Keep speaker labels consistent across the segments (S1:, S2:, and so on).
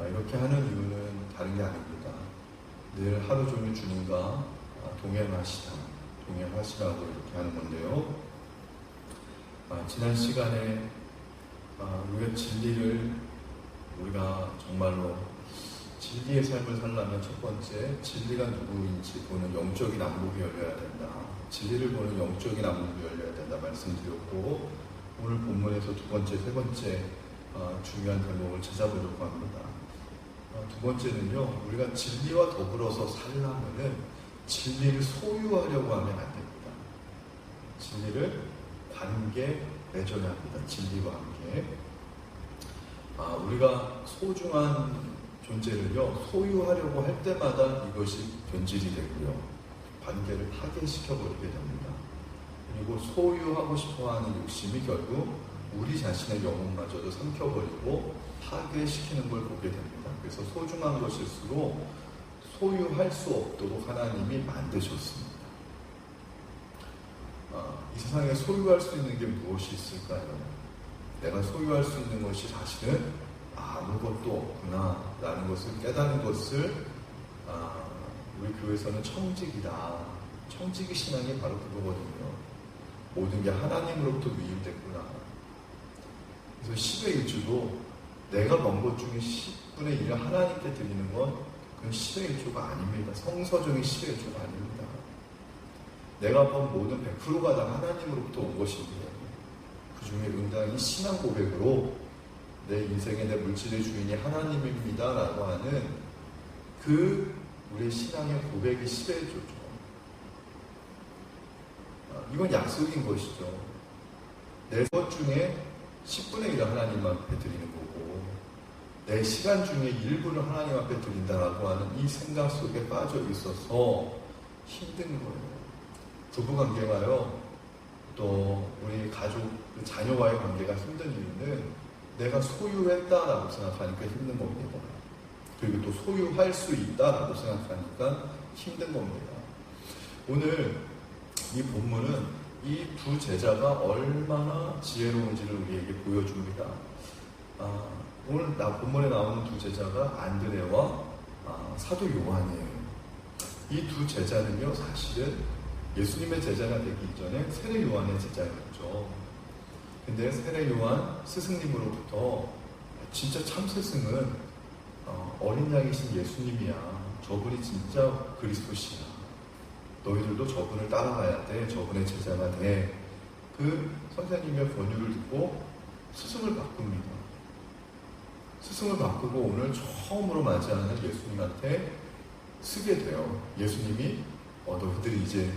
S1: 이렇게 하는 이유는 다른 게 아닙니다. 늘 하루 종일 주님과 동행하시라고 이렇게 하는 건데요. 지난 시간에 우리가 정말로 진리의 삶을 살려면 첫 번째, 진리가 누구인지 보는 영적인 안목이 열려야 된다. 진리를 보는 영적인 안목이 열려야 된다 말씀드렸고, 오늘 본문에서 두 번째, 세 번째 중요한 대목을 찾아보려고 합니다. 두 번째는요, 우리가 진리와 더불어서 살려면은 진리를 소유하려고 하면 안 됩니다. 진리를 관계 맺어야 합니다. 진리와 함께. 우리가 소중한 존재를요, 소유하려고 할 때마다 이것이 변질이 되고요, 관계를 파괴시켜버리게 됩니다. 그리고 소유하고 싶어하는 욕심이 결국 우리 자신의 영혼마저도 삼켜버리고 파괴시키는 걸 보게 됩니다. 그래서 소중한 것일수록 소유할 수 없도록 하나님이 만드셨습니다. 이 세상에 소유할 수 있는 게 무엇이 있을까요? 내가 소유할 수 있는 것이 사실은 아무것도 없구나 라는 것을 깨닫는 것을 우리 교회에서는 청지기다. 청지기 신앙이 바로 그거거든요. 모든 게 하나님으로부터 위임됐구나. 그래서 10의 1주도 내가 번 것 중에 10분의 1을 하나님께 드리는 건 그건 10의 1주가 아닙니다. 성서적인 10의 1주가 아닙니다. 내가 번 모든 100%가 다 하나님으로부터 온 것입니다. 그 중에 응당히 신앙 고백으로 내 인생의 내 물질의 주인이 하나님입니다 라고 하는 우리의 신앙의 고백이 10의 1주죠. 이건 약속인 것이죠. 내 것 중에 10분의 1을 하나님 앞에 드리는 거고, 내 시간 중에 일부를 하나님 앞에 드린다라고 하는 이 생각 속에 빠져 있어서 힘든 거예요. 부부관계가요, 또 우리 가족, 자녀와의 관계가 힘든 이유는 내가 소유했다라고 생각하니까 힘든 겁니다. 그리고 또 소유할 수 있다라고 생각하니까 힘든 겁니다. 오늘 이 본문은 이 두 제자가 얼마나 지혜로운지를 우리에게 보여줍니다. 오늘 본문에 나오는 두 제자가 안드레와 사도 요한이에요. 이 두 제자는요, 사실은 예수님의 제자가 되기 이전에 세례 요한의 제자였죠. 근데 세례 요한 스승님으로부터 진짜 참 스승은 어린 양이신 예수님이야. 저분이 진짜 그리스도시야. 너희들도 저분을 따라가야 돼. 저분의 제자가 돼. 그 선생님의 권유를 듣고 스승을 바꿉니다. 스승을 바꾸고 오늘 처음으로 맞이하는 예수님한테 쓰게 돼요. 예수님이 너희들이 이제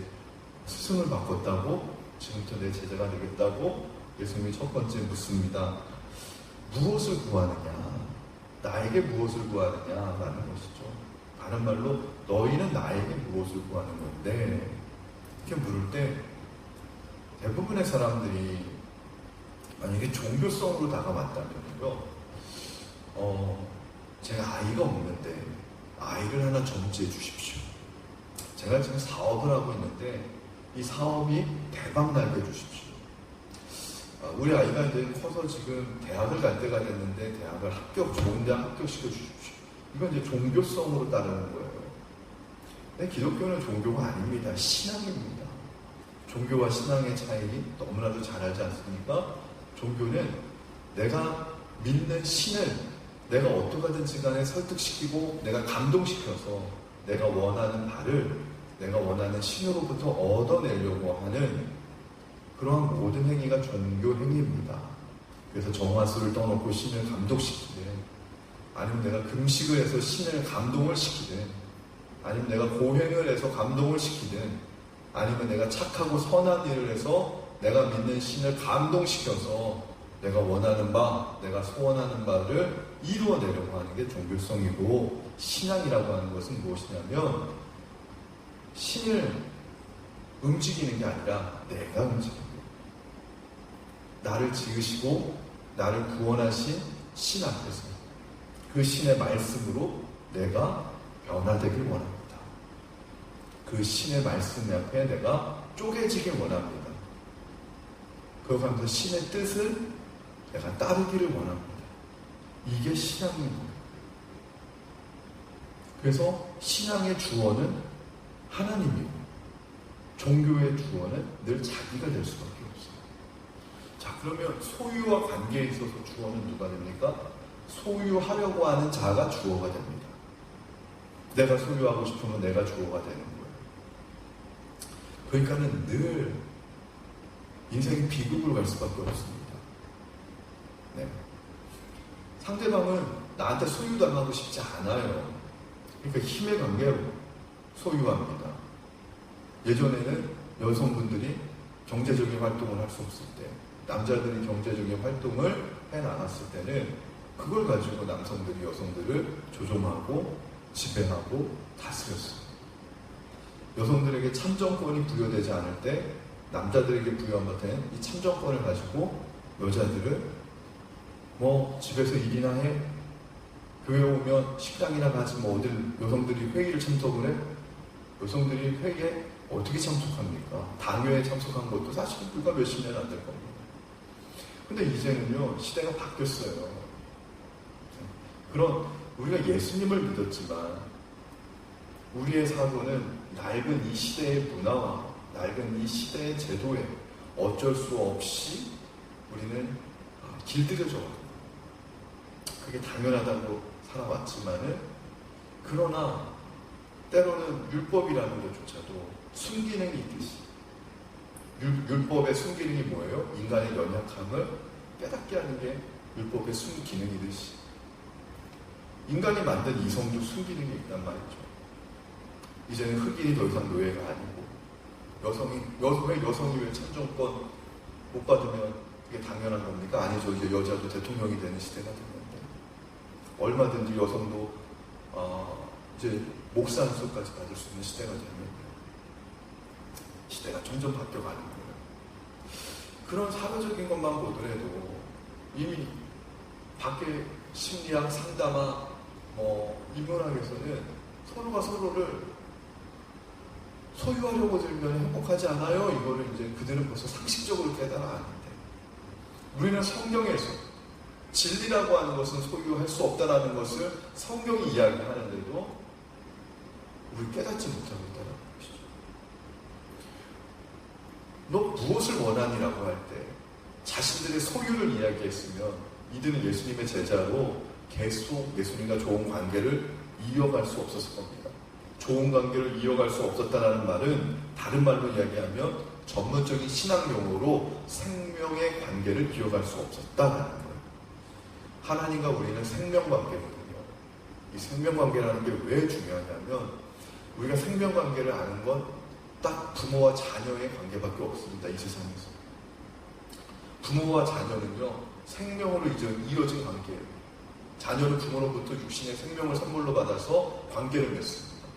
S1: 스승을 바꿨다고? 지금부터 내 제자가 되겠다고? 예수님이 첫 번째 묻습니다. 무엇을 구하느냐? 나에게 무엇을 구하느냐라는 것이죠. 다른 말로 너희는 나에게 무엇을 구하는 건데, 이렇게 물을 때 대부분의 사람들이 만약에 종교성으로 다가왔다면요, 제가 아이가 없는데 아이를 하나 점지해 주십시오. 제가 지금 사업을 하고 있는데 이 사업이 대박 나게 해주십시오. 우리 아이가 이제 커서 지금 대학을 갈 때가 됐는데 대학을 좋은 대학 합격시켜 주십시오. 이건 이제 종교성으로 따르는 거예요. 근데 기독교는 종교가 아닙니다. 신앙입니다. 종교와 신앙의 차이 너무나도 잘 알지 않습니까? 종교는 내가 믿는 신을 내가 어떻게든지 간에 설득시키고 내가 감동시켜서 내가 원하는 바를 내가 원하는 신으로부터 얻어내려고 하는 그러한 모든 행위가 종교 행위입니다. 그래서 정화수를 떠놓고 신을 감동시키든, 아니면 내가 금식을 해서 신을 감동을 시키든, 아니면 내가 고행을 해서 감동을 시키든, 아니면 내가 착하고 선한 일을 해서 내가 믿는 신을 감동시켜서 내가 원하는 바, 내가 소원하는 바를 이루어내려고 하는 게 종교성이고, 신앙이라고 하는 것은 무엇이냐면 신을 움직이는 게 아니라 내가 움직이는 거예요. 나를 지으시고 나를 구원하신 신 앞에서 그 신의 말씀으로 내가 변화되길 원합니다. 그 신의 말씀 앞에 내가 쪼개지길 원합니다. 그러면서 신의 뜻을 내가 따르기를 원합니다. 이게 신앙인 거예요. 그래서 신앙의 주어는 하나님이고 종교의 주어는 늘 자기가 될 수밖에 없어요. 자, 그러면 소유와 관계에 있어서 주어는 누가 됩니까? 소유하려고 하는 자가 주어가 됩니다. 내가 소유하고 싶으면 내가 주어가 되는 거예요. 그러니까는 늘 인생이 비극으로 갈 수밖에 없습니다. 네. 상대방은 나한테 소유당하고 싶지 않아요. 그러니까 힘의 관계로 소유합니다. 예전에는 여성분들이 경제적인 활동을 할 수 없을 때, 남자들이 경제적인 활동을 해나갔을 때는 그걸 가지고 남성들이 여성들을 조종하고 지배하고 다스렸어요. 여성들에게 참정권이 부여되지 않을 때 남자들에게 부여된 이 참정권을 가지고 여자들을 집에서 일이나 해, 교회 오면 식당이나 가지, 어딜 여성들이 회의를 참석을 해? 여성들이 회의에 어떻게 참석합니까? 당회에 참석한 것도 사실 불과 몇십 년 안 될 겁니다. 근데 이제는요, 시대가 바뀌었어요. 그런 우리가 예수님을 믿었지만 우리의 사고는 낡은 이 시대의 문화와 낡은 이 시대의 제도에 어쩔 수 없이 우리는 길들여져 왔고, 그게 당연하다고 살아왔지만은, 그러나 때로는 율법이라는 것조차도 순기능이 있듯이, 율법의 순기능이 뭐예요? 인간의 연약함을 깨닫게 하는 게 율법의 순기능이듯이 인간이 만든 이성도 순기능이 있단 말이죠. 이제는 흑인이 더 이상 노예가 아니고, 여성이 왜 참정권 못 받으면 그게 당연한 겁니까? 아니죠. 이제 여자도 대통령이 되는 시대가 됐는데, 얼마든지 여성도 이제 목사 안수까지 받을 수 있는 시대가 되면 시대가 점점 바뀌어가는 거예요. 그런 사회적인 것만 보더라도 이미 밖에 심리학, 상담학, 인문학에서는 서로가 서로를 소유하려고 들면 행복하지 않아요. 이거를 이제 그들은 벌써 상식적으로 깨달아 아는데, 우리는 성경에서 진리라고 하는 것은 소유할 수 없다라는 것을 성경이 이야기하는데도 우리 깨닫지 못하고 있다는 것이죠. 너 무엇을 원하니라고 할 때 자신들의 소유를 이야기했으면 이들은 예수님의 제자로 계속 예수님과 좋은 관계를 이어갈 수 없었을 겁니다. 좋은 관계를 이어갈 수 없었다는 말은 다른 말로 이야기하면 전문적인 신학 용어로 생명의 관계를 이어갈 수 없었다는 거예요. 하나님과 우리는 생명관계거든요. 이 생명관계라는 게 왜 중요하냐면, 우리가 생명관계를 아는 건 딱 부모와 자녀의 관계밖에 없습니다. 이 세상에서. 부모와 자녀는요, 생명으로 이어진 관계예요. 자녀는 부모로부터 육신의 생명을 선물로 받아서 관계를 맺습니다.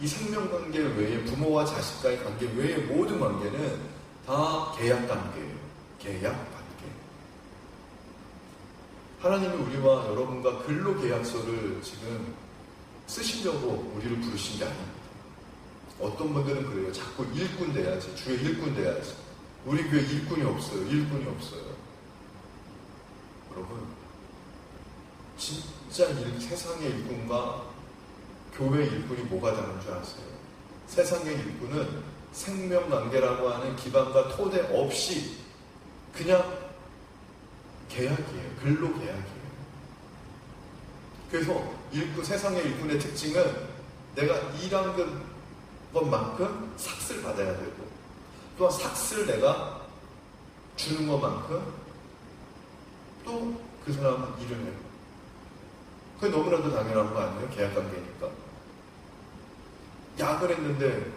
S1: 이 생명관계 외에, 부모와 자식과의 관계 외의 모든 관계는 다 계약관계예요. 계약관계. 하나님이 우리와 여러분과 근로계약서를 지금 쓰시려고 우리를 부르신 게 아닙니다. 어떤 분들은 그래요. 자꾸 일꾼 돼야지, 주의 일꾼 돼야지. 우리 교회 일꾼이 없어요. 일꾼이 없어요. 여러분, 진짜 세상의 일꾼과 교회 일꾼이 뭐가 다른 줄 아세요? 세상의 일꾼은 생명관계라고 하는 기반과 토대 없이 그냥 계약이에요. 근로계약이에요. 그래서 세상의 일꾼의 특징은 내가 일한 것만큼 삭스를 받아야 되고, 또한 삭스를 내가 주는 것만큼 또 그 사람은 일을 해요. 그게 너무나도 당연한 거 아니에요? 계약관계니까. 약을 했는데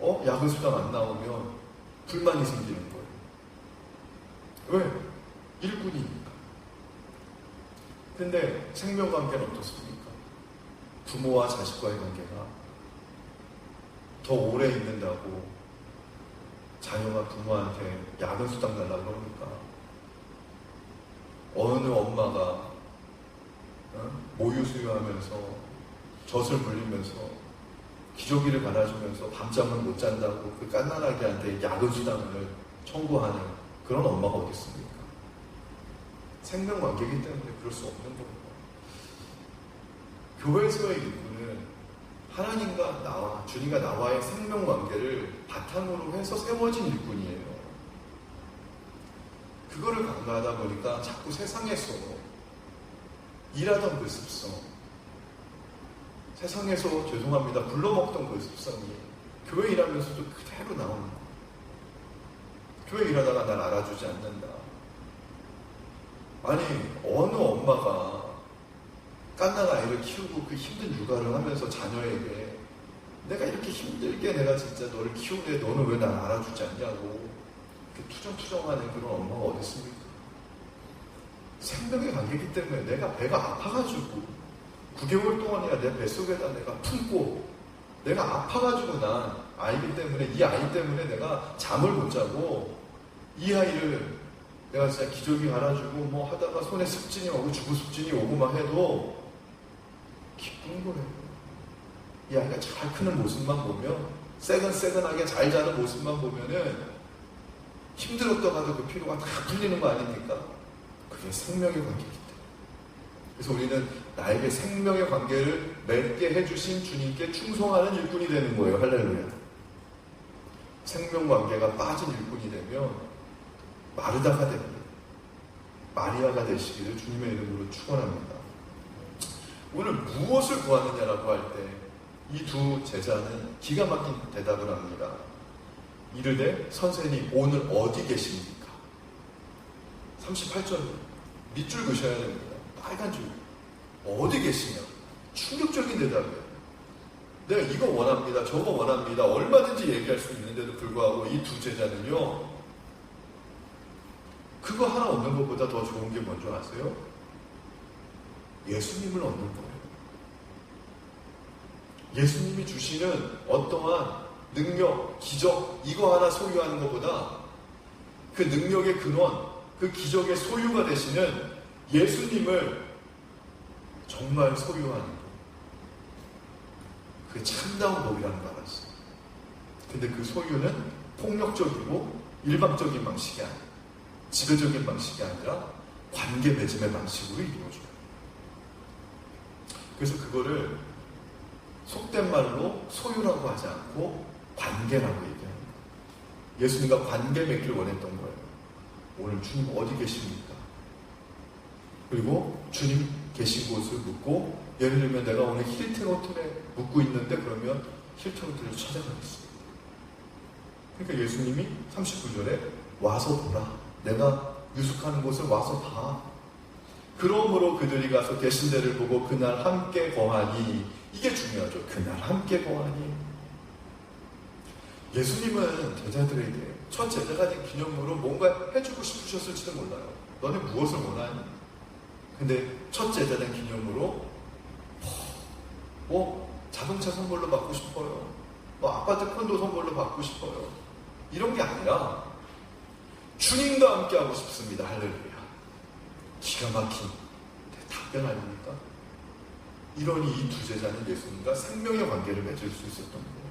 S1: 약은 수당 안 나오면 불만이 생기는 거예요. 왜? 일꾼이니까. 근데 생명관계는 어떻습니까? 부모와 자식과의 관계가 더 오래 있는다고 자녀가 부모한테 야근 수당 달라고 그러니까, 어느 엄마가 모유 수유하면서 젖을 물리면서 기저귀를 갈아주면서 밤잠을 못 잔다고 그 깐난아기한테 야근 수당을 청구하는 그런 엄마가 어디 있습니까? 생명관계이기 때문에 그럴 수 없는 겁니다. 교회에서의 일꾼은 하나님과 나와, 주님과 나와의 생명관계를 바탕으로 해서 세워진 일꾼이에요. 그거를 간과하다 보니까 자꾸 세상에서 일하던 그 습성, 세상에서 죄송합니다 불러먹던 그 습성이 교회 일하면서도 그대로 나오는 거예요. 교회 일하다가 날 알아주지 않는다. 아니 어느 엄마가 깐난 아이를 키우고 그 힘든 육아를 하면서 자녀에게 내가 이렇게 힘들게 내가 진짜 너를 키우는데 너는 왜 날 알아주지 않냐고 투정투정하는 그런 엄마가 어디 있습니까? 생명의 관계이기 때문에 내가 배가 아파가지고 9개월 동안이야 내 뱃속에다 내가 품고 내가 아파가지고 난 아이기 때문에 이 아이 때문에 내가 잠을 못 자고 이 아이를 내가 진짜 기저귀 갈아주고 뭐 하다가 손에 습진이 오고 주부 습진이 오고만 해도 기쁜 거예요. 이 아이가 잘 크는 모습만 보면 새근새근하게 잘 자는 모습만 보면은 힘들었다가도 그 피로가 다 풀리는 거 아닙니까? 그게 생명의 관계이기 때문에. 그래서 우리는 나에게 생명의 관계를 맺게 해주신 주님께 충성하는 일꾼이 되는 거예요. 할렐루야. 생명 관계가 빠진 일꾼이 되면 마르다가 됩니다. 마리아가 되시기를 주님의 이름으로 축원합니다. 오늘 무엇을 구하느냐라고 할 때 이 두 제자는 기가 막힌 대답을 합니다. 이르되 선생님 오늘 어디 계십니까? 38절 밑줄 그셔야 됩니다. 빨간 줄. 어디 계시냐? 충격적인 대답이에요. 내가 이거 원합니다. 저거 원합니다. 얼마든지 얘기할 수 있는데도 불구하고 이 두 제자는요. 그거 하나 얻는 것보다 더 좋은 게 뭔지 아세요? 예수님을 얻는 거예요. 예수님이 주시는 어떠한 능력, 기적 이거 하나 소유하는 것보다 그 능력의 근원, 그 기적의 소유가 되시는 예수님을 정말 소유하는 것. 그게 참다운 법이라는 걸 알았어요. 근데 그 소유는 폭력적이고 일방적인 방식이 아니에요. 지배적인 방식이 아니라 관계 맺음의 방식으로 이루어져요. 그래서 그거를 속된 말로 소유라고 하지 않고 관계라고 얘기합니다. 예수님과 관계 맺길 원했던 거예요. 오늘 주님 어디 계십니까? 그리고 주님 계신 곳을 묻고, 예를 들면 내가 오늘 힐튼 호텔에 묵고 있는데 그러면 힐튼 호텔을 찾아가겠습니다. 그러니까 예수님이 39절에 와서 보라. 내가 유숙하는 곳을 와서 봐. 그러므로 그들이 가서 계신 데를 보고 그날 함께 거하니. 이게 중요하죠. 그날 함께 거하니. 예수님은 제자들에게 첫 제자가 된 기념으로 뭔가 해주고 싶으셨을지도 몰라요. 너네 무엇을 원하니? 근데 첫 제자 된 기념으로 자동차 선물로 받고 싶어요. 아파트 콘도 선물로 받고 싶어요. 이런 게 아니라 주님과 함께 하고 싶습니다. 할렐루야. 기가 막힌 답변 아닙니까? 이러니 이 두 제자는 예수님과 생명의 관계를 맺을 수 있었던 거예요.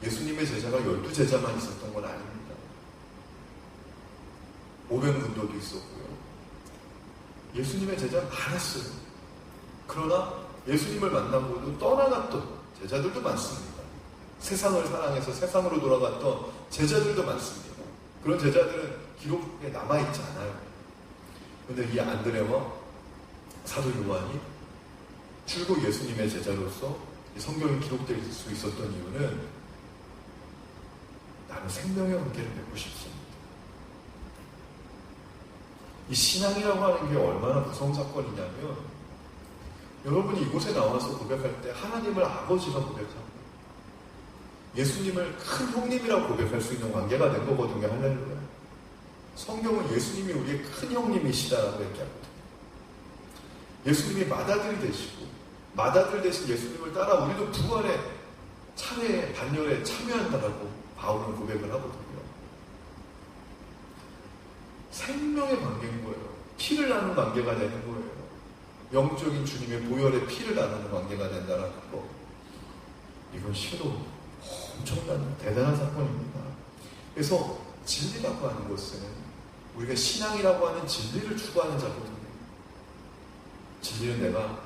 S1: 예수님의 제자가 12제자만 있었던 건 아닙니다. 500문도도 있었고요. 예수님의 제자는 많았어요. 그러나 예수님을 만나고도 떠나갔던 제자들도 많습니다. 세상을 사랑해서 세상으로 돌아갔던 제자들도 많습니다. 그런 제자들은 기록에 남아있지 않아요. 그런데 이 안드레와 사도 요한이 줄곧 예수님의 제자로서 성경이 기록될 수 있었던 이유는 나는 생명의 관계를 맺고 싶습니다. 이 신앙이라고 하는 게 얼마나 무서운 사건이냐면, 여러분이 이곳에 나와서 고백할 때 하나님을 아버지라고 고백합니다. 예수님을 큰 형님이라고 고백할 수 있는 관계가 된 거거든요. 할렐루야. 성경은 예수님이 우리의 큰 형님이시다라고 얘기합니다. 예수님이 맏아들이 되시고 맏아들 되신 예수님을 따라 우리도 부활의 차례 반열에 참여한다라고 바울은 고백을 하거든요. 생명의 관계인 거예요. 피를 나누는 관계가 되는 거예요. 영적인 주님의 보혈의 피를 나누는 관계가 된다는 거. 이건 실로 엄청난 대단한 사건입니다. 그래서 진리라고 하는 것은 우리가 신앙이라고 하는 진리를 추구하는 자거든요. 진리는 내가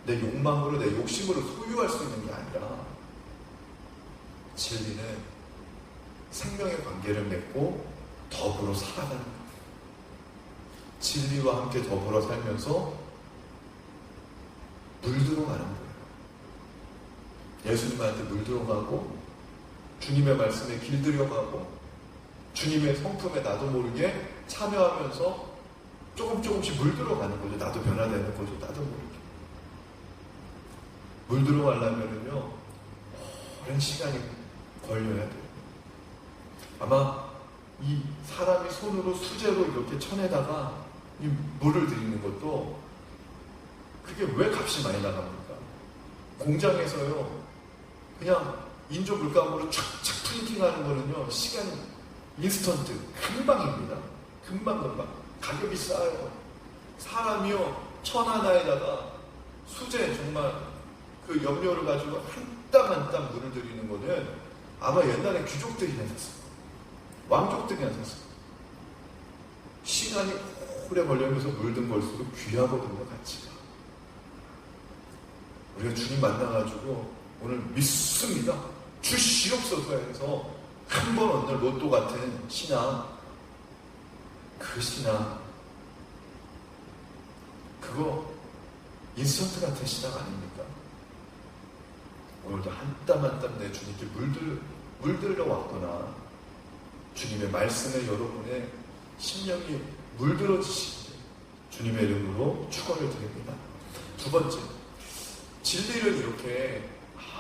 S1: 내 욕망으로, 내 욕심으로 소유할 수 있는 게 아니라 진리는 생명의 관계를 맺고 더불어 살아가는 거예요. 진리와 함께 더불어 살면서 물들어 가는 거예요. 예수님한테 물들어 가고 주님의 말씀에 길들여 가고 주님의 성품에 나도 모르게 참여하면서 조금씩 물들어 가는 거죠. 나도 변화되는 거죠. 나도 모르게. 물들어 가려면은요, 오랜 시간이 걸려야 돼요. 아마 이 사람이 손으로 수제로 이렇게 천에다가 이 물을 들이는 것도 그게 왜 값이 많이 나갑니까? 공장에서요, 그냥 인조 물감으로 촥촥 프린팅하는 거는요, 시간이 인스턴트, 금방입니다. 금방. 가격이 싸요. 사람이요, 천 하나에다가 수제, 정말 그 염료를 가지고 한 땀 한 땀 물을 들이는 거는 아마 옛날에 귀족들이 했었어요. 왕족들이 했었어요. 시간이 오래 걸리면서 물든 걸수록 귀하거든요, 가치가. 우리가 주님 만나가지고 오늘 믿습니다, 주시옵소서 해서 한 번 얻는 로또 같은 신앙, 그 신앙, 그거 인스턴트 같은 신앙 아닙니까? 오늘도 한 땀 한 땀 내 주님께 물들러 왔거나 주님의 말씀에 여러분의 심령이 물들어지시기를 주님의 이름으로 축원을 드립니다. 두 번째, 진리를 이렇게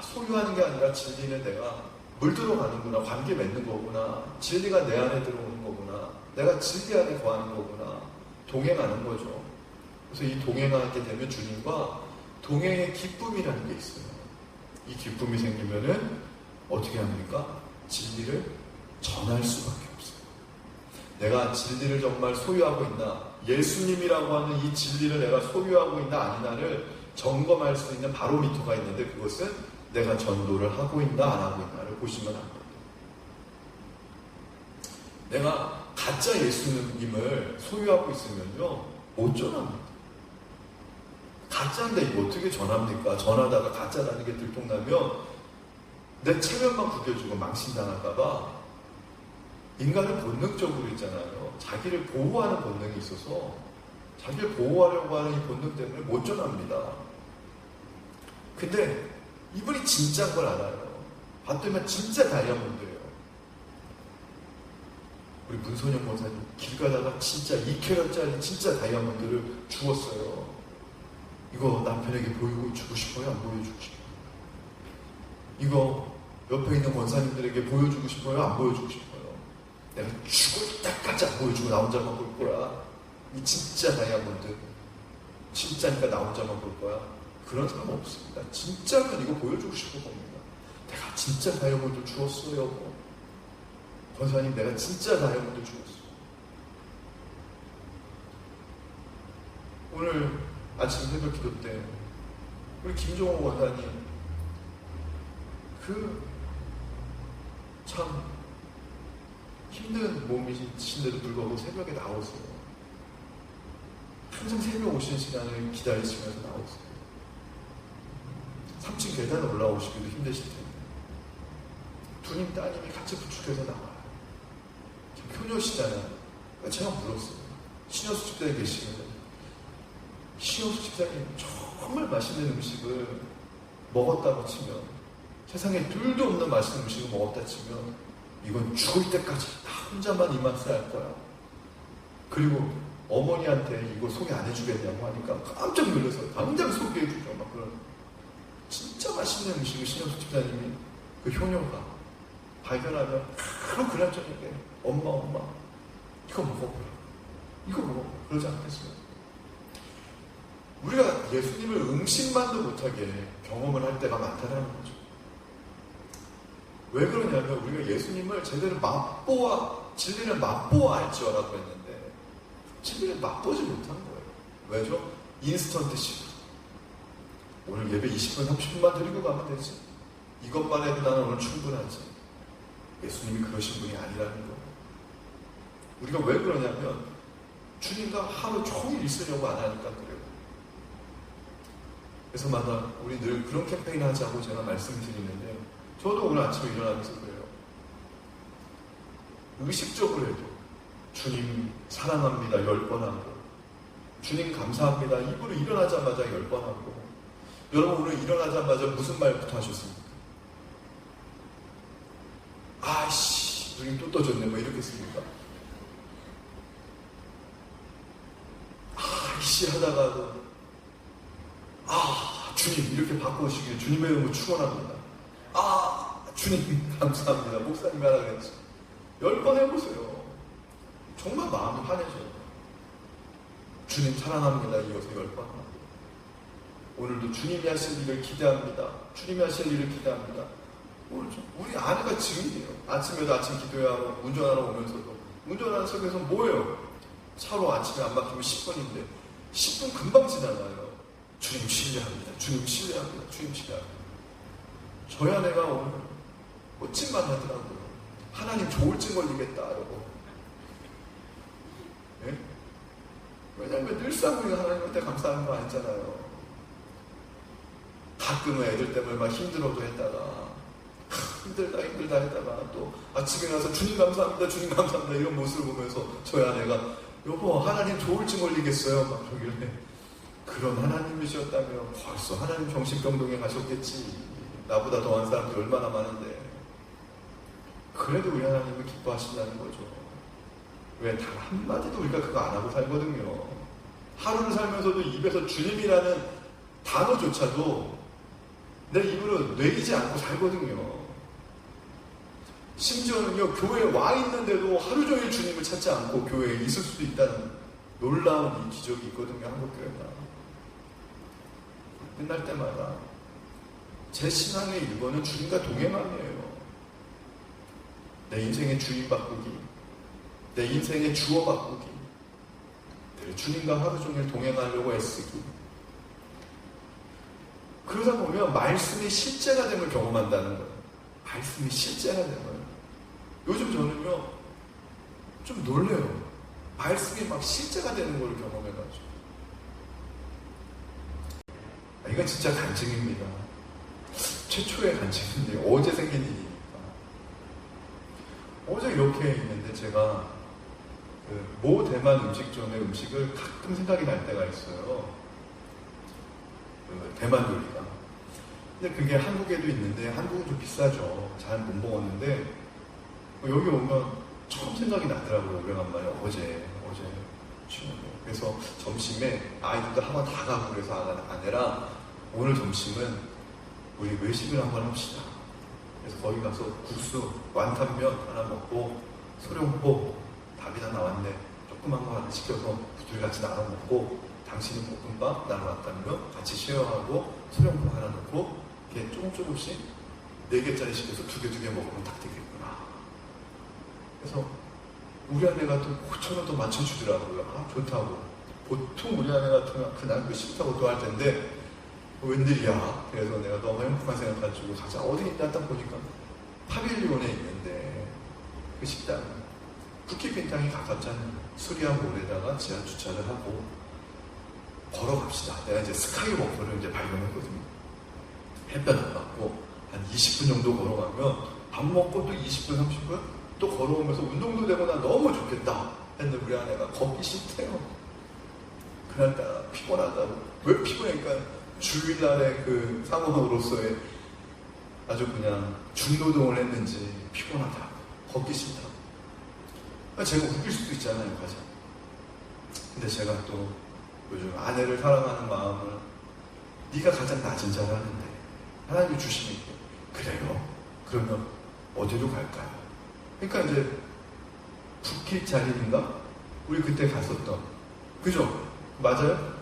S1: 소유하는 게 아니라 진리는 내가 물들어 가는구나, 관계 맺는 거구나, 진리가 내 안에 들어오는 거구나, 내가 진리 안에 거하는 거구나, 동행하는 거죠. 그래서 이 동행하게 되면 주님과 동행의 기쁨이라는 게 있어요. 이 기쁨이 생기면은 어떻게 합니까? 진리를 전할 수밖에 없어요. 내가 진리를 정말 소유하고 있나, 예수님이라고 하는 이 진리를 내가 소유하고 있나 아니나를 점검할 수 있는 바로미터가 있는데, 그것은 내가 전도를 하고 있나 안 하고 있나를 보시면 합니다. 내가 가짜 예수님을 소유하고 있으면요, 못 전합니다. 가짜인데 이거 어떻게 전합니까? 전하다가 가짜라는 게 들통나면 내 체면만 구겨주고 망신당할까봐 인간은 본능적으로 있잖아요. 자기를 보호하는 본능이 있어서 자기를 보호하려고 하는 이 본능 때문에 못 전합니다. 근데 이분이 진짜인 걸 알아요. 봤더니 진짜 다이아몬드예요. 우리 문선영 권사님 길 가다가 진짜 2캐럿짜리 진짜 다이아몬드를 주었어요. 이거 남편에게 보여주고 싶어요? 안 보여주고 싶어요? 이거 옆에 있는 권사님들에게 보여주고 싶어요? 안 보여주고 싶어요? 내가 죽을 때까지 안 보여주고 나 혼자만 볼 거야. 이 진짜 다이아몬드. 진짜니까 나 혼자만 볼 거야. 그런 사람 없습니다. 진짜면 이거 보여주고 싶은 겁니다. 내가 진짜 다이아몬드 주었어요. 권사님, 내가 진짜 다이아몬드 주었어. 오늘 아침 새벽 기도 때 우리 김종호 원사님 참 힘든 몸이신데도 불구하고 새벽에 나오세요. 항상 새벽 오시는 시간을 기다리시면서 나오세요. 3층 계단 올라오시기도 힘드실 텐데 두님 따님이 같이 부축해서 나와요. 효녀시잖아요. 그러니까 제가 물었어요. 신효수 집사에 계시면 신효수 집사님 정말 맛있는 음식을 먹었다고 치면, 세상에 둘도 없는 맛있는 음식을 먹었다 치면 이건 죽을 때까지 나 혼자만 이 맛을 알 거야. 그리고 어머니한테 이거 소개 안 해주겠냐고 하니까 깜짝 놀라서 당장 소개해주죠. 막 그런 진짜 맛있는 음식을 신효수 집사님이 그 효녀가 발견하면 바로 그날 저녁에 엄마 이거 먹어보라, 이거 먹어보라 그러지 않겠어요? 우리가 예수님을 음식만도 못하게 경험을 할 때가 많다는 거죠. 왜 그러냐면 우리가 예수님을 제대로 진리를 맛보아 알지어라고 했는데 진리를 맛보지 못한 거예요. 왜죠? 인스턴트식으로 오늘 예배 20분 30분만 드리고 가면 되지, 이것만 해도 나는 오늘 충분하지. 예수님이 그러신 분이 아니라는 거예요. 우리가 왜 그러냐면 주님과 하루 종일 있으려고 안 하니까 그래요. 그래서마다 우리 늘 그런 캠페인 하자고 제가 말씀드리는데, 저도 오늘 아침에 일어나면서 그래요. 의식적으로 해도 주님 사랑합니다 10번 하고, 주님 감사합니다 입으로 일어나자마자 10번 하고. 여러분 오늘 일어나자마자 무슨 말부터 하셨습니까? 아이씨 눈이 또 떠졌네 뭐 이렇게 씁니까? 아이씨 하다가도 주님 이렇게 바꿔주시길 주님의 이름으로 축원합니다. 주님 감사합니다. 목사님이 하라 그랬지. 10번 해보세요. 정말 마음이 환해져요. 주님 사랑합니다 이어서 10번 하고, 오늘도 주님이 하실 일을 기대합니다. 주님이 하실 일을 기대합니다. 오늘 우리 아내가 증인이에요. 아침에도 아침 기도하고 운전하러 오면서도, 운전하는 속에서 뭐예요? 차로 아침에 안 막히면 10분인데 10분 금방 지나가요. 주님 신뢰합니다. 주님 신뢰합니다. 주님 신뢰합니다. 저희 아내가 오늘 멋진 말 하더라고요. 하나님 조울증 걸리겠다 이러고. 네? 왜냐면 늘상 우리가 하나님한테 감사하는 거 아니잖아요. 가끔은 애들 때문에 막 힘들어도 했다가 힘들다 했다가 또 아침에 나서 주님 감사합니다 주님 감사합니다 이런 모습을 보면서 저희 아내가 여보 하나님 조울증 걸리겠어요 막 그러길래, 그런 하나님이셨다면 벌써 하나님 정신병동에 가셨겠지. 나보다 더한 사람들이 얼마나 많은데. 그래도 우리 하나님을 기뻐하신다는 거죠. 왜 단 한마디도 우리가 그거 안 하고 살거든요. 하루를 살면서도 입에서 주님이라는 단어조차도 내 입으로 내리지 않고 살거든요. 심지어는요, 교회에 와 있는데도 하루 종일 주님을 찾지 않고 교회에 있을 수도 있다는 놀라운 이 기적이 있거든요, 한국교회가. 끝날 때마다 제 신앙의 일부는 주님과 동행함이에요. 내 인생의 주인 바꾸기, 내 인생의 주어 바꾸기, 주님과 하루 종일 동행하려고 애쓰기. 그러다 보면 말씀이 실제가 됨을 경험한다는 거예요. 말씀이 실제가 됨을. 요즘 저는요 좀 놀래요. 말씀이 막 실제가 되는 걸 경험해가지고. 이건 진짜 간증입니다. 최초의 간증인데 어제 생긴 일이니까. 어제 이렇게 있는데 제가 모 대만 음식점의 음식을 가끔 생각이 날 때가 있어요. 대만 요리가. 근데 그게 한국에도 있는데 한국은 좀 비싸죠. 잘 못 먹었는데 여기 오면 처음 생각이 나더라고요. 오래간만에 어제 쉬는 거. 그래서 점심에 아이들도 한번 다 가고 그래서 아내랑 오늘 점심은 우리 외식을 한번 합시다. 그래서 거기 가서 국수, 완탄면 하나 먹고 소룡포 밥이 다 나왔네. 조그만 거 하나 시켜서 둘이 같이 나눠 먹고, 당신은 볶음밥, 나는 완탄면 같이 쉐어하고 소룡포 하나 넣고 이렇게 조금씩 4개짜리 시켜서 2개 먹으면 딱 되겠구나. 그래서 우리 아내가 또 5,000원 더 맞춰주더라고요. 좋다고. 보통 우리 아내 같으면 그날 싫다고 또 할 텐데 웬일이야. 그래서 내가 너무 행복한 생각가지고 가자. 어디 있나 딱 보니까 파빌리온에 있는데 그 식당 쿠키빈탕이 가깝잖아요. 수리한 몰에다가 지하 주차를 하고 걸어갑시다. 내가 이제 스카이워크를 이제 발견했거든요. 햇볕 안 받고 한 20분 정도 걸어가면 밥 먹고 또 20분 30분 또 걸어오면서 운동도 되고 나 너무 좋겠다 했는데 우리 아내가 걷기 싫대요. 그날따라 피곤하다고. 왜 피곤하니까 주일날에 그 상원으로서의 아주 그냥 중노동을 했는지 피곤하다, 걷기 싫다. 제가 웃길 수도 있잖아요, 가장. 근데 제가 또 요즘 아내를 사랑하는 마음을 네가 가장 낮은 자를 하는데 하나님이 주시니까 그래요? 그러면 어디로 갈까요? 그러니까 이제 붓길 자리인가? 우리 그때 갔었던, 그죠? 맞아요?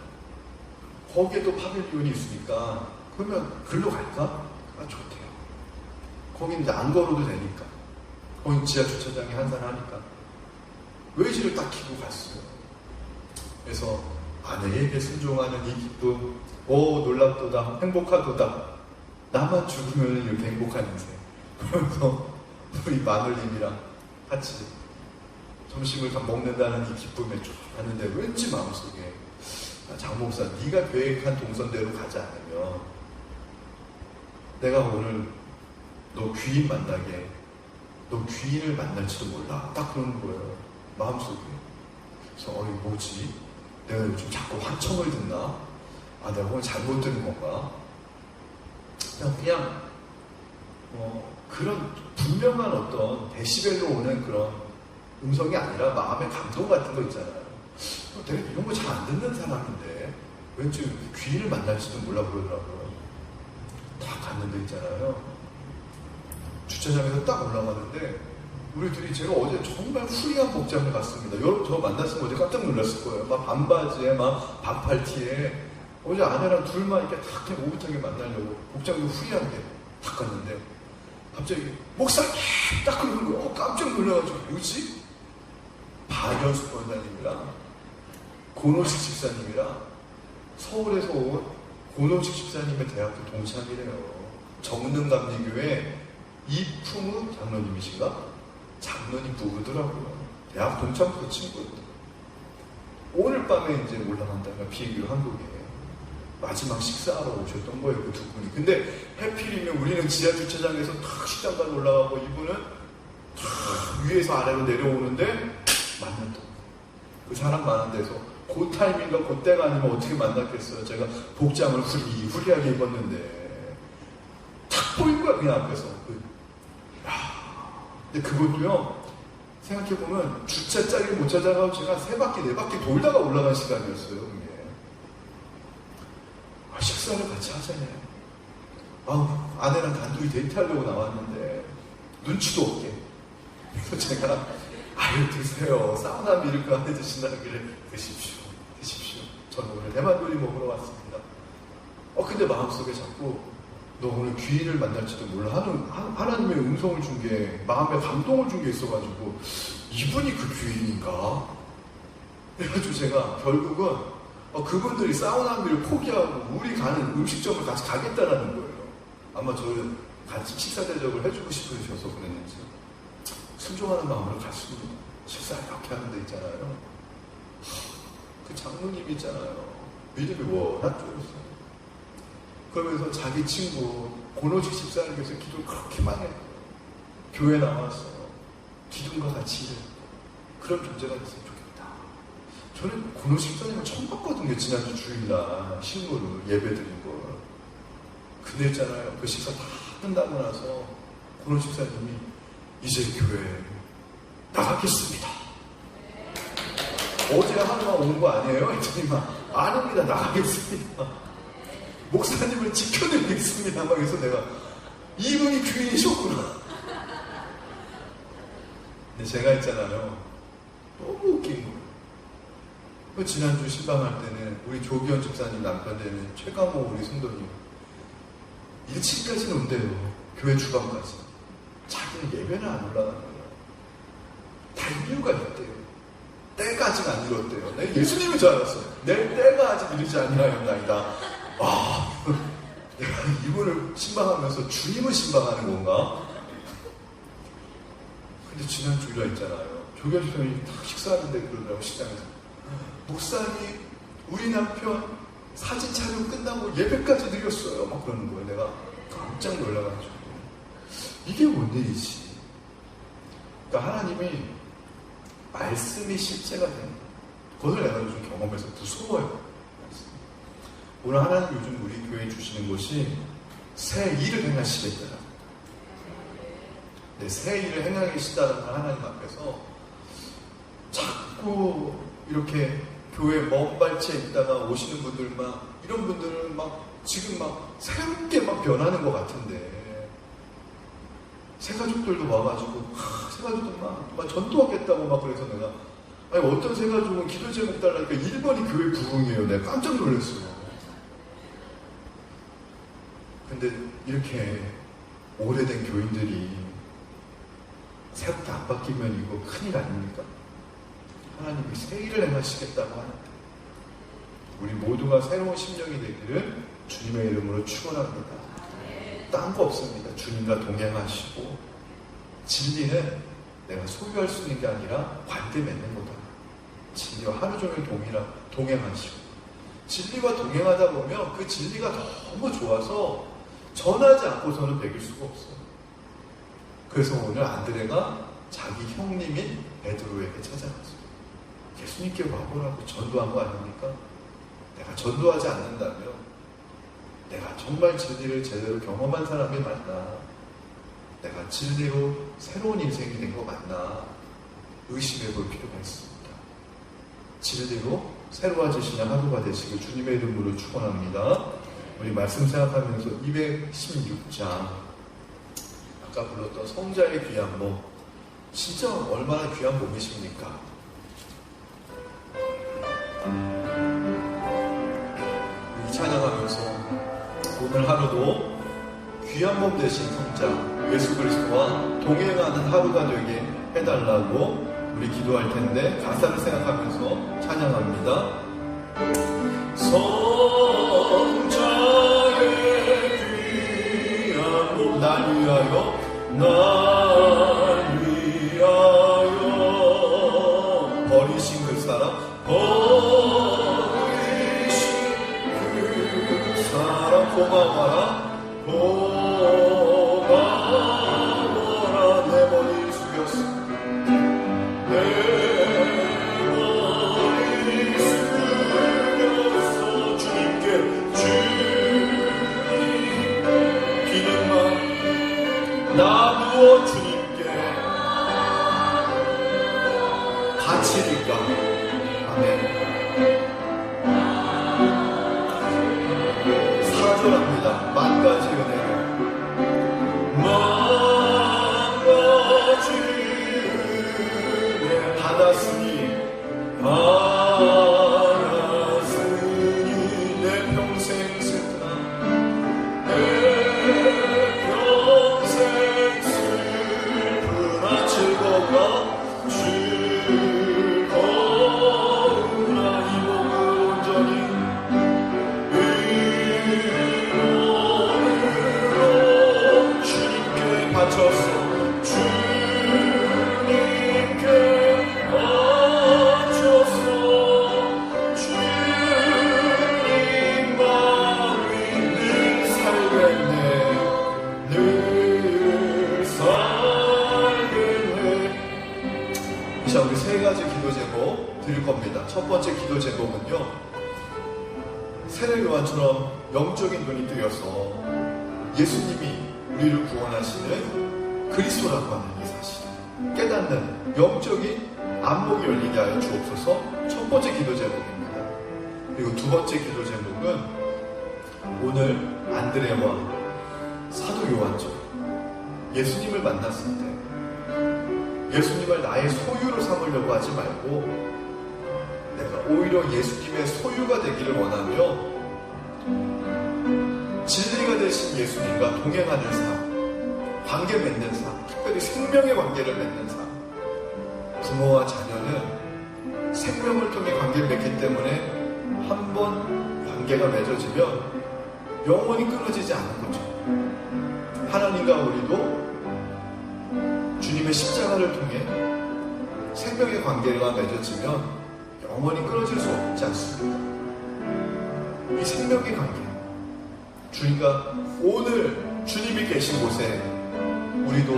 S1: 거기에도 파빌리온이 있으니까 그러면 글로 갈까? 좋대요. 거긴 이제 안 걸어도 되니까. 거긴 지하 주차장에 한산하니까 외지를 딱 키고 갔어요. 그래서 아내에게 순종하는 이 기쁨, 놀랍도다, 행복하도다. 나만 죽으면 이렇게 행복한 인생. 그러면서 우리 마늘님이랑 같이 점심을 다 먹는다는 이 기쁨에 쭉 갔는데 왠지 마음속에 장 목사, 네가 계획한 동선대로 가지 않으면 내가 오늘 너 귀인 만나게, 너 귀인을 만날지도 몰라. 딱 그러는 거예요. 마음속에. 그래서 이거 뭐지? 내가 요즘 자꾸 환청을 듣나? 내가 오늘 잘못 들은 건가? 그냥 그런 분명한 어떤 데시벨로 오는 그런 음성이 아니라 마음의 감동 같은 거 있잖아요. 내가 이런 거 잘 안 듣는 사람인데 왠지 귀인을 만날지도 몰라 그러더라고요. 딱 갔는데 있잖아요. 주차장에서 딱 올라가는데 우리 둘이 제가 어제 정말 후리한 복장을 갔습니다. 여러분 저 만났으면 어제 깜짝 놀랐을 거예요. 막 반바지에 막 반팔티에 어제 아내랑 둘만 이렇게 탁 오붓하게 만나려고 복장도 후리하게 딱 갔는데 갑자기 목사님 딱 그러는 거예요. 깜짝 놀라가지고 뭐지? 박연수 권사님이랑 고노식 집사님이랑 서울에서 온 고노식 집사님의 대학교 동창이래요. 정릉감리교회 이풍우 장로님이신가? 장로님 부부더라고요. 대학 동창부터 친구들. 오늘 밤에 이제 올라간다가 비행기로 한국에 마지막 식사하러 오셨던 거예요, 그 두 분이. 근데 해필이면 우리는 지하 주차장에서 탁 식당까지 올라가고 이분은 탁 위에서 아래로 내려오는데 만났던 거예요. 그 사람 많은 데서 그 타이밍과 그 때가 아니면 어떻게 만났겠어요. 제가 복장을 후리하게 입었는데 탁 보인 거야, 그냥 앞에서. 근데 그것도요, 생각해보면 주차 자리를 못 찾아가고 제가 3바퀴, 4바퀴 돌다가 올라간 시간이었어요, 그게. 식사를 같이 하잖아요. 아내랑 단둘이 데이트하려고 나왔는데 눈치도 없게. 그래서 제가 드세요. 사우나 밀크 안에 드신다는 길에 드십시오. 저는 오늘 대만요리 먹으러 왔습니다. 근데 마음속에 자꾸 너 오늘 귀인을 만날지도 몰라 하는 하나님의 음성을 준 게, 마음에 감동을 준 게 있어가지고 이분이 그 귀인인가? 그래가지고 제가 결국은 그분들이 사우나비를 포기하고 우리 가는 음식점을 같이 가겠다라는 거예요. 아마 저를 같이 식사 대접을 해주고 싶으셔서 그랬는지 순종하는 마음으로 갔습니다. 식사를 이렇게 하는 데 있잖아요. 그 장로님 있잖아요. 믿음이 워낙 좋았어요. 그러면서 자기 친구 고노식 집사님께서 기도를 그렇게 많이 했어요. 교회 나와서 기둥과 같이 일했고 그런 존재가 됐으면 좋겠다. 저는 고노식 집사님을 처음 봤거든요. 지난주 주일날 실무를 예배드린 걸. 근데 있잖아요. 그 식사 다 끝나고 나서 고노식 집사님이 이제 교회 나가겠습니다. 어제 하루만 온 거 아니에요? 했더니 아닙니다. 나가겠습니다. 목사님을 지켜드리겠습니다. 막 그래서 내가 이분이 귀인이셨구나. 근데 제가 있잖아요. 너무 웃긴 거예요. 그 지난주 신방할 때는 우리 조기현 집사님 남편 되는 최강호 우리 성도님 1층까지는 온대요. 교회 주방까지. 자기는 예배는 안 올라가는 거예요. 다 이유가 있대요. 때가 아직 안 이뤘대요. 내가 예수님인 줄 알았어요. 내 때가 아직 이르지 아니하였나이다. 내가 이분을 신방하면서 주님을 신방하는 건가? 근데 지난 주일날 있잖아요. 조교수 선생님이 딱 식사하는데 그러더라고, 식당에서. 목사님, 우리 남편 사진 촬영 끝나고 예배까지 드렸어요. 막 그러는 거예요. 내가 깜짝 놀라가지고. 이게 뭔 일이지? 그러니까 하나님이 말씀이 실제가 되는 거예요. 그것을 내가 요즘 경험해서 무서워요. 오늘 하나님 요즘 우리 교회에 주시는 것이 새 일을 행하시겠다. 네, 새 일을 행하시다는 하나님 앞에서 자꾸 이렇게 교회 먼 발치에 있다가 오시는 분들만, 이런 분들은 지금 새롭게 변하는 것 같은데, 새가족들도 와가지고 새가족들 막 전도하겠다고 그래서 내가 어떤 새가족은 기도 제목 달라니까 1번이 교회 부흥이에요. 내가 깜짝 놀랐어요. 근데 이렇게 오래된 교인들이 새롭게 안 바뀌면 이거 큰일 아닙니까? 하나님이 새 일을 행하시겠다고 하는데 우리 모두가 새로운 심령이 되기를 주님의 이름으로 축원합니다. 딴 거 없습니다. 주님과 동행하시고 진리는 내가 소유할 수 있는 게 아니라 관계 맺는 거다. 진리와 하루 종일 동행하시고 진리와 동행하다 보면 그 진리가 너무 좋아서 전하지 않고서는 배길 수가 없어요. 그래서 오늘 안드레가 자기 형님인 베드로에게 찾아갔어요. 예수님께 와보라고 전도한 거 아닙니까? 내가 전도하지 않는다면 내가 정말 진리를 제대로 경험한 사람이 맞나? 내가 진리로 새로운 인생이 된 거 맞나? 의심해 볼 필요가 있습니다. 진리로 새로워지시는 하루가 되시길 주님의 이름으로 축원합니다. 우리 말씀 생각하면서 216장 아까 불렀던 성자의 귀한 몸, 진짜 얼마나 귀한 몸이십니까? 우리 찬양하면서 오늘 하루도 귀한 몸 되신 성자 예수 그리스도와 동행하는 하루가 되게 해달라고 우리 기도할 텐데 가사를 생각하면서 찬양합니다. 성자의 귀한 몸 날 위하여 날 위하여 버리신 그 사람 버리신 그 사람 고마워라 고마워라 내 머리 숙였어 내 머리 숙였어 주님께 기름만 나누어 주님께 바치니까 아멘. 4절합니다. 만 가지 은혜를 만 가지 은혜 받았으니 내 평생 슬프나 내 평생 슬프나 즐거워 즐거우나 이 몸을 온전히 의로로 주님께 바쳤어 주님께 바쳤어 주님만이 늘 살겠네 늘 살겠네. 자, 우리 세 가지 기도 제목 드릴 겁니다. 첫 번째 기도 제목은요, 세례 요한처럼 영적인 눈이 뜨여서 예수님이 우리를 구원하시는 그리스도라고 하는 이 사실 깨닫는 영적인 안목이 열리게 하여 주옵소서. 첫 번째 기도 제목입니다. 그리고 두 번째 기도 제목은 오늘 안드레와 사도 요한처럼 예수님을 만났을 때 예수님을 나의 소유로 삼으려고 하지 말고 내가 오히려 예수님의 소유가 되기를 원하며 진리가 되신 예수님과 동행하는 삶, 관계 맺는 삶, 특별히 생명의 관계를 맺는 삶. 부모와 자녀는 생명을 통해 관계를 맺기 때문에 한 번 관계가 맺어지면 영원히 끊어지지 않는 거죠. 하나님과 우리도 주님의 십자가를 통해 생명의 관계가 맺어지면 영원히 끊어질 수 없지 않습니다. 이 생명의 관계, 주님과 오늘 주님이 계신 곳에 우리도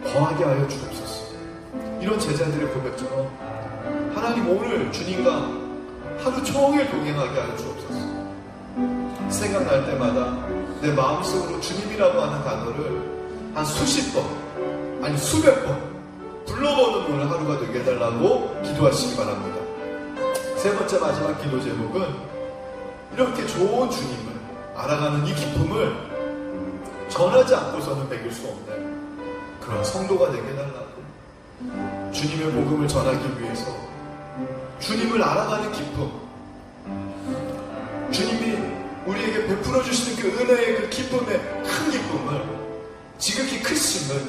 S1: 거하게 하여 주옵소서. 이런 제자들의 고백처럼 하나님 오늘 주님과 하루 종일 동행하게 하여 주옵소서. 생각날 때마다 내 마음속으로 주님이라고 하는 단어를 한 수십 번 아니 수백 번 불러보는 오늘 하루가 되게 해달라고 기도하시기 바랍니다. 세 번째 마지막 기도 제목은 이렇게 좋은 주님을 알아가는 이 기쁨을 전하지 않고서는 배길 수 없는 그런 성도가 되게 해달라고, 주님의 복음을 전하기 위해서 주님을 알아가는 기쁨, 주님이 우리에게 베풀어 주시는 그 은혜의 그 기쁨의 큰 기쁨을, 지극히 크심을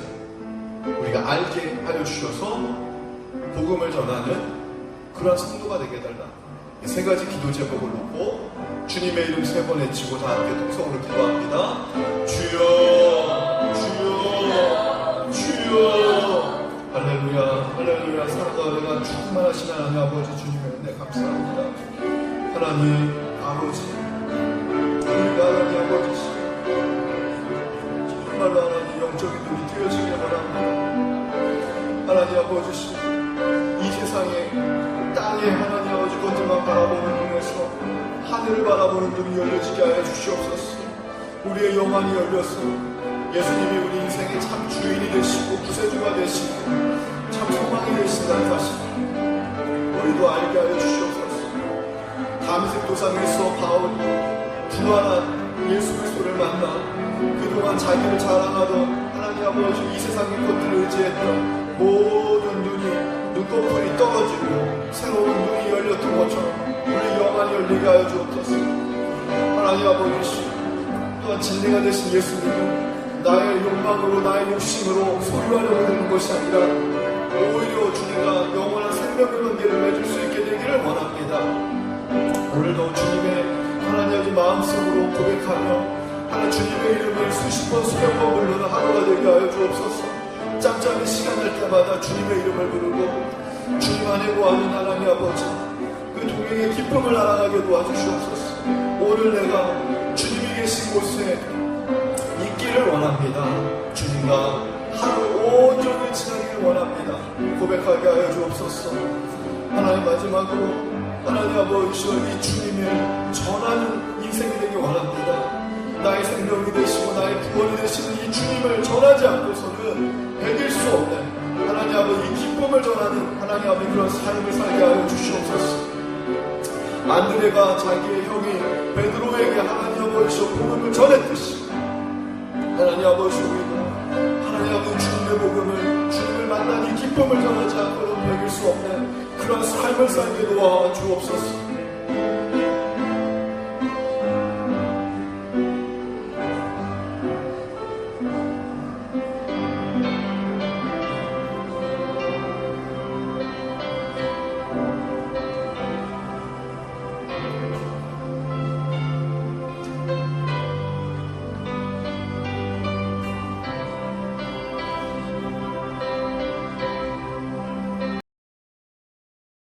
S1: 우리가 알게 하여 주셔서 복음을 전하는 그러한 성도가 되게 해달라. 세 가지 기도 제목을 놓고 주님의 이름 세 번 외치고 다 함께 통성으로 기도합니다. 주여 주여 주여. 할렐루야 할렐루야. 사랑과 은혜가 충만하신 하나님 아버지 주님의 은혜 감사합니다. 하나님 아버지, 우리가 하나님 아버지, 정말로 하나님 영적인 눈이 뜨여지길 바랍니다. 하나님 아버지, 이 세상에 땅에 하나님 아버지 것들만 바라보는 눈에서 하늘을 바라보는 눈이 열려지게 하여 주시옵소서. 우리의 영안이 열려서 예수님이 우리 인생의 참 주인이 되시고 구세주가 되시고 참 소망이 되신다는 사실 우리도 알게 하여 주시옵소서. 다메섹 도상에서 바울이 부활한 예수 그리스도를 만나 그동안 자기를 자랑하던 하나님 아버지 이 세상의 것들을 의지했던 모든 눈꺼풀이 떨어지고 새로운 눈이 열렸던 것처럼 우리 영안이 열리게 하여 주옵소서. 하나님 아버지, 또한 진리가 되신 예수님은 나의 욕망으로 나의 욕심으로 소유하려고 하는 것이 아니라 오히려 주님과 영원한 생명의 관계를 맺을 수 있게 되기를 원합니다. 오늘도 주님의 하나님 마음속으로 고백하며 하나님 주님의 이름을 수십 번 수백 번 부르는 하루가 되게 하여 주옵소서. 짬짬이 시간 날 때마다 주님의 이름을 부르고 주님 안에 거하는 하나님 아버지 그 동행의 기쁨을 알아가게 도와주시옵소서. 오늘 내가 주님이 계신 곳에 있기를 원합니다. 주님과 하루 온종일 지나기를 원합니다. 고백하게 하여 주옵소서. 하나님 마지막으로 하나님 아버지 이 주님을 전하는 인생이 되기 원합니다. 나의 생명이 되시고 나의 구원이 되시는 이 주님을 전하지 않고서는 이길 수 없는 하나님 아버지 이 기쁨을 전하는 하나님 아버지 그런 삶을 살게 하여 주시옵소서. 안드레가 자기의 형이 베드로에게 하나님 아버지 복음을 전했듯이 하나님 아버지 우리도 하나님 아버지 주님의 복음을 주님을 만난 이 기쁨을 전하지 않고는 이길 수 없는 그런 삶을 살게 도와 주옵소서.